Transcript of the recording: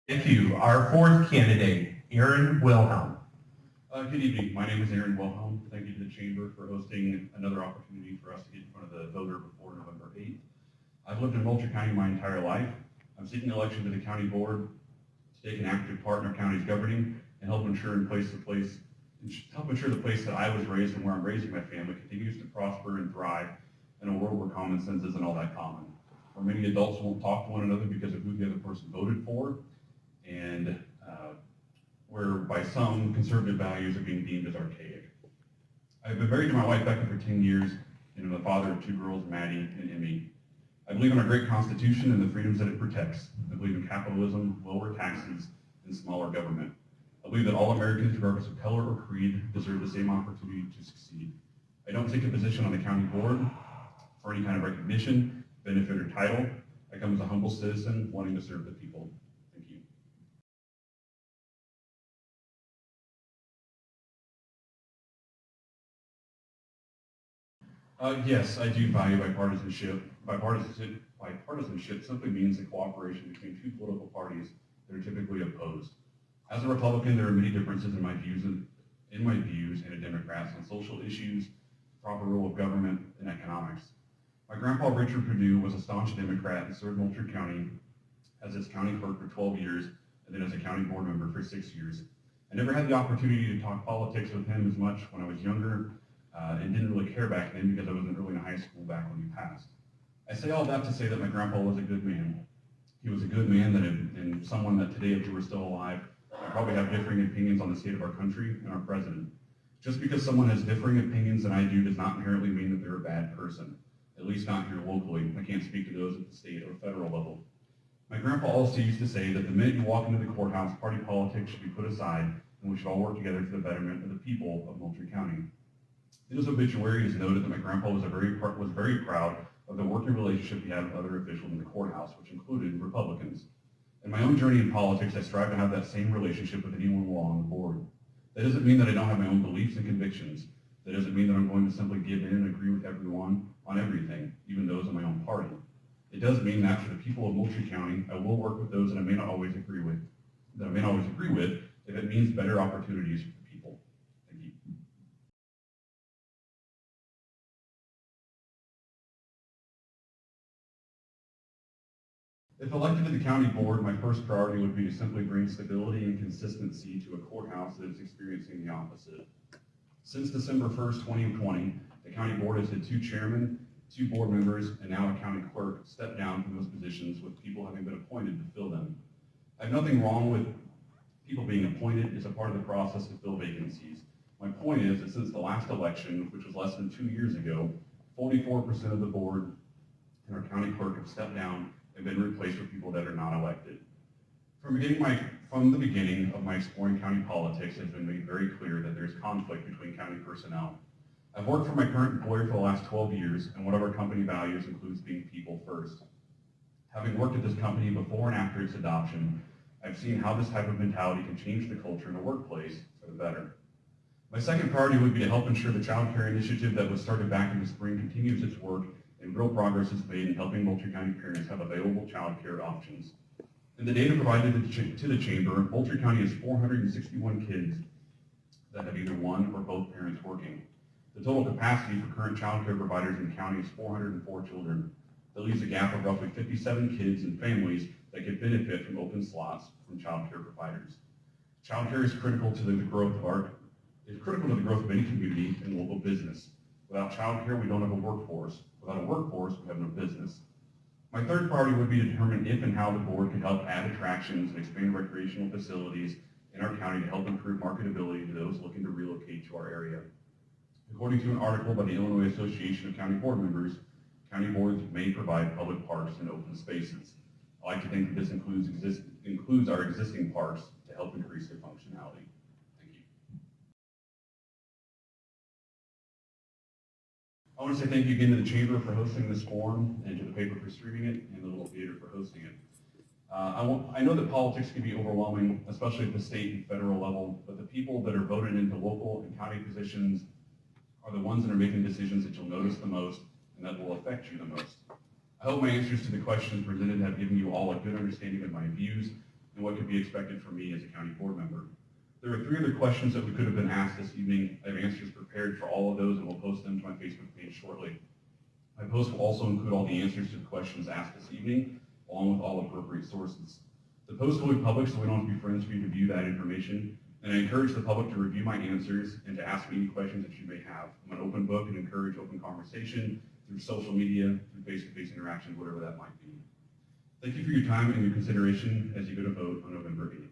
Thank you. Our fourth candidate, Aaron Wilhelm. Good evening. My name is Aaron Wilhelm. Thank you to the Chamber for hosting another opportunity for us to get in front of the voter before November 8th. I've lived in Moultrie County my entire life. I'm seeking election to the county board to take an active part in our county's governing and help ensure the place that I was raised and where I'm raising my family continues to prosper and thrive in a world where common sense isn't all that common. Where many adults won't talk to one another because of who the other person voted for, and where by some conservative values are being deemed as archaic. I've been married to my wife Becca for 10 years, and I'm the father of two girls, Maddie and Emmy. I believe in our great Constitution and the freedoms that it protects. I believe in capitalism, lower taxes, and smaller government. I believe that all Americans, regardless of color or creed, deserve the same opportunity to succeed. I don't take a position on the county board for any kind of recognition, benefit, or title. I come as a humble citizen wanting to serve the people. Thank you. Yes, I do value bipartisanship. Bipartisanship simply means the cooperation between two political parties that are typically opposed. As a Republican, there are many differences in my views and a Democrat's on social issues, the proper role of government, and economics. My grandpa Richard Perdue was a staunch Democrat and served Moultrie County as its county clerk for 12 years and then as a county board member for 6 years. I never had the opportunity to talk politics with him as much when I was younger, and didn't really care back then because I wasn't really in high school back when he passed. I say all that to say that my grandpa was a good man. He was a good man and someone that today, if he were still alive, would probably have differing opinions on the state of our country and our president. Just because someone has differing opinions than I do does not inherently mean that they're a bad person, at least not here locally. I can't speak to those at the state or federal level. My grandpa also used to say that the minute you walk into the courthouse, party politics should be put aside and we should all work together for the betterment of the people of Moultrie County. In his obituary, it is noted that my grandpa was very proud of the working relationship he had with other officials in the courthouse, which included Republicans. In my own journey in politics, I strive to have that same relationship with anyone along the board. That doesn't mean that I don't have my own beliefs and convictions. That doesn't mean that I'm going to simply give in and agree with everyone on everything, even those in my own party. It does mean that for the people of Moultrie County, I will work with those that I may not always agree with, if it means better opportunities for the people. Thank you. If elected to the county board, my first priority would be to simply bring stability and consistency to a courthouse that is experiencing the opposite. Since December 1st, 2020, the county board has had two chairmen, two board members, and now a county clerk step down from those positions with people having been appointed to fill them. I have nothing wrong with people being appointed. It's a part of the process to fill vacancies. My point is that since the last election, which was less than 2 years ago, 44% of the board and our county clerk have stepped down and been replaced with people that are not elected. From the beginning of my exploring county politics, it has been made very clear that there's conflict between county personnel. I've worked for my current employer for the last 12 years, and one of our company values includes being people first. Having worked at this company before and after its adoption, I've seen how this type of mentality can change the culture in a workplace for the better. My second priority would be to help ensure the child care initiative that was started back in the spring continues its work, and real progress is made in helping Moultrie County parents have available child care options. In the data provided to the Chamber, Moultrie County has 461 kids that have either one or both parents working. The total capacity for current child care providers in the county is 404 children. That leaves a gap of roughly 57 kids and families that could benefit from open slots from child care providers. Child care is critical to the growth of any community and local business. Without child care, we don't have a workforce. Without a workforce, we have no business. My third priority would be to determine if and how the board can help add attractions and expand recreational facilities in our county to help improve marketability to those looking to relocate to our area. According to an article by the Illinois Association of County Board Members, county boards may provide public parks and open spaces. I like to think that this includes our existing parks to help increase their functionality. Thank you. I want to say thank you again to the Chamber for hosting this forum, and to the paper for streaming it, and the Little Theater for hosting it. I know that politics can be overwhelming, especially at the state and federal level, but the people that are voted into local and county positions are the ones that are making decisions that you'll notice the most and that will affect you the most. I hope my answers to the questions presented have given you all a good understanding of my views, and what could be expected from me as a county board member. There are 3 other questions that we could have been asked this evening. I have answers prepared for all of those and will post them to my Facebook page shortly. My post will also include all the answers to the questions asked this evening, along with all appropriate sources. The post will be public, so we don't have to be friends for you to view that information, and I encourage the public to review my answers and to ask me any questions that you may have. I'm an open book and encourage open conversation through social media, through face-to-face interaction, whatever that might be. Thank you for your time and your consideration as you go to vote on November 8th.